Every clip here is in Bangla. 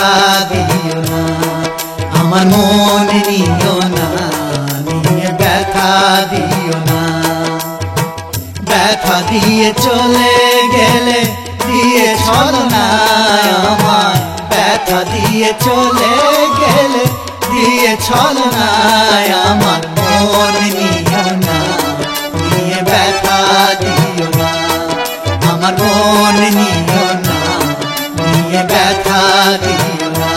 ব্যথা দিও না, আমার মন নিও না, নিয়ে ব্যথা দিও না। ব্যথা দিয়ে চলে গেলে দিয়ে ছলনা আমার, ব্যথা দিয়ে চলে গেলে দিয়ে ছলনা আমার, মন নিও না, নিয়ে ব্যথা দিও না, আমার মন নিও না, নিয়ে ব্যথা দিও না।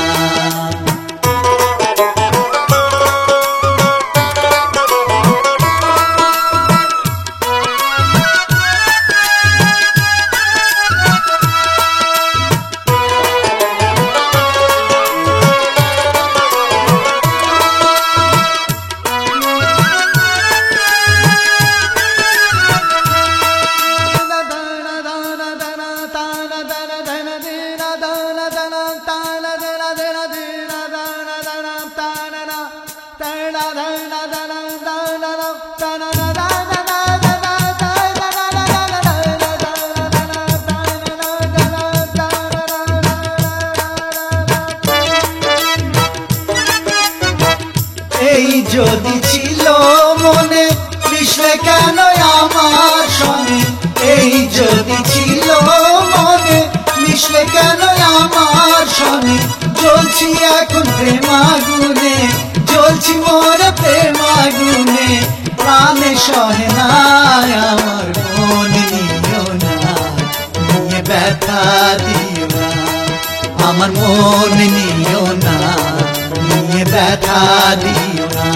এই যদি ছিল মনে মিশলে কেন আমার সঙ্গে, এই যদি ছিল মনে মিশলে কেন আমার সঙ্গে, জ্বলছি এখন প্রেমাগুনে, জ্বলছি মোর প্রেমাগুনে, প্রাণে সহে না আমার, মন নিও না, নিয়ে ব্যথা দিও না, আমার মন নিও না, নিয়ে ব্যথা দিও না।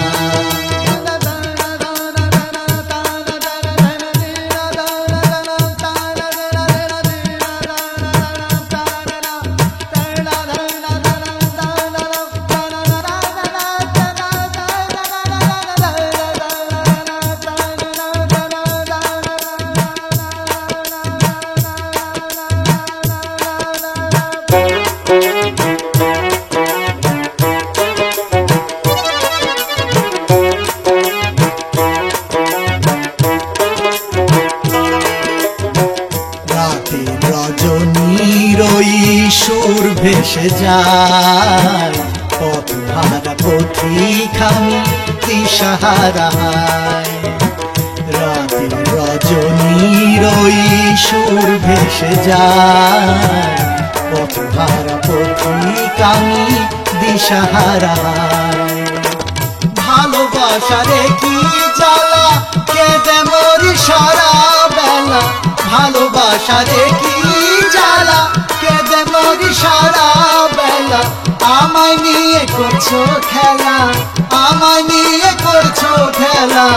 রজনীর ওই সুর ভেসে যায়, পথ হারা পথিখানি দিশাহারা হায়। রাতের রজনীর ওই সুর ভেসে যায়, পথ হারা পথিখানি দিশাহারা হায়। ভালোবাসারে কি জ্বালা কেঁদে মরি সারা বেলা, ভালোবাসারে কি জ্বালা কেঁদে মরি সারা বেলা, আমায় নিয়ে করছো খেলা, আমায় নিয়ে করছো খেলা,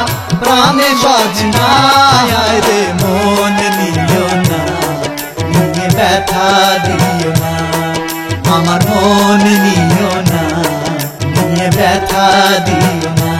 প্রাণে বাজনায় রে, মন নিও না, নিয়ে ব্যথা দিও না, আমার মন নিও না, নিয়ে ব্যথা দিও না।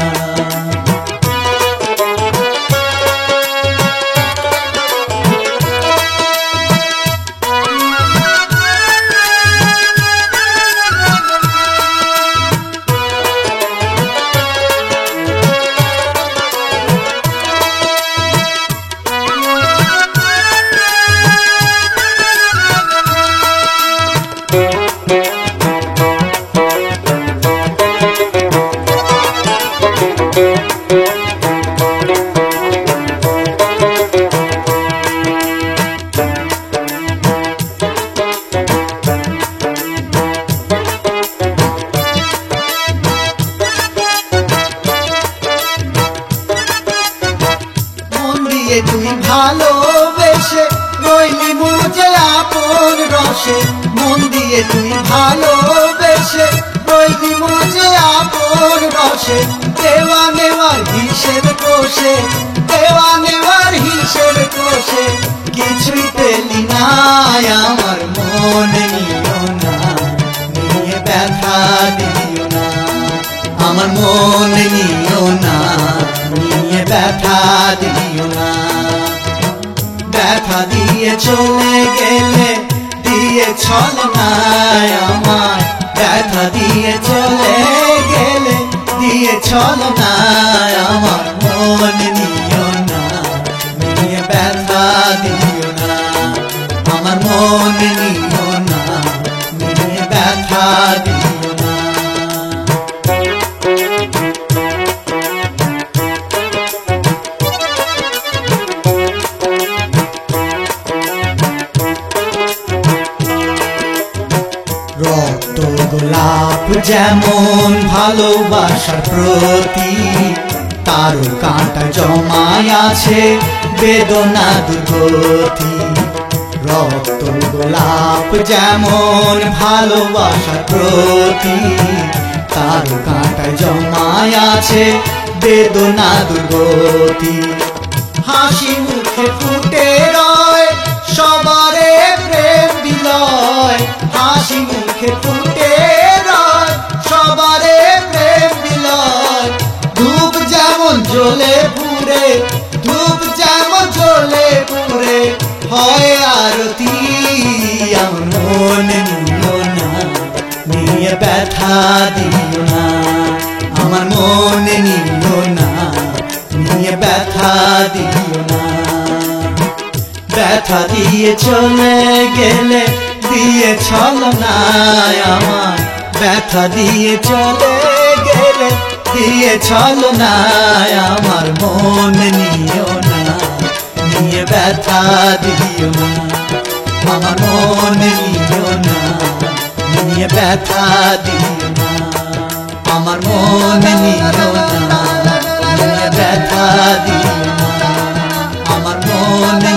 তুই ভালোবেসে রইলি মুঝে আপন রসে, মন দিয়ে তুই ভালোবেসে রইলি মুঝে আপন রসে, দেওয়া নেওয়ার হিসেব কষে, দেওয়া নেওয়ার হিসেব কষে, কিছুই পেলি না আমার, মন নিও না, নিয়ে ব্যথা দিও না, আমার মন নিও না, নিয়ে ব্যথা দিও না। ব্যথা দিয়ে চলে গেলে দিয়ে ছলনা আমায়, ব্যথা দিয়ে চলে গেলে দিয়ে ছলনা আমার, মন নিও না, নিয়ে ব্যথা দিও না, আমার মন নিও না, নিয়ে ব্যথা দিও না। রক্ত গোলাপ যেমন ভালোবাসার প্রতীক, তারও কাঁটা জমায় আছে বেদনা দুর্গতি। রক্ত গোলাপ যেমন ভালোবাসার প্রতীক, তারও কাঁটা জমায় আছে বেদনা দুর্গতি। হাসি মুখে ফুটে রয় সবারে প্রেম বিলয়, হাসি মুখে ফুটে রয় সবারে প্রেম বিলয়। ধূপ যেমন জ্বলে পুরে, ধূপ যেমন জ্বলে পুরে হয় আরতি। আমার মনে নিও না, নিয়ে ব্যথা দিও না। আমার মনে নিও না, নিয়ে ব্যথা দিও না। ব্যথা দিয়ে চলে গেলে দিয়ে ছলনা আমার, ব্যথা দিয়ে চলে গেলে দিয়ে ছলনা আমার। মনে নিও না, নিয়ে ব্যথা দিও না। আমার মনে নিও না, নিয়ে ব্যথা দিও না। আমার মনে নিও না, নিয়ে ব্যথা দিও না। আমার মনে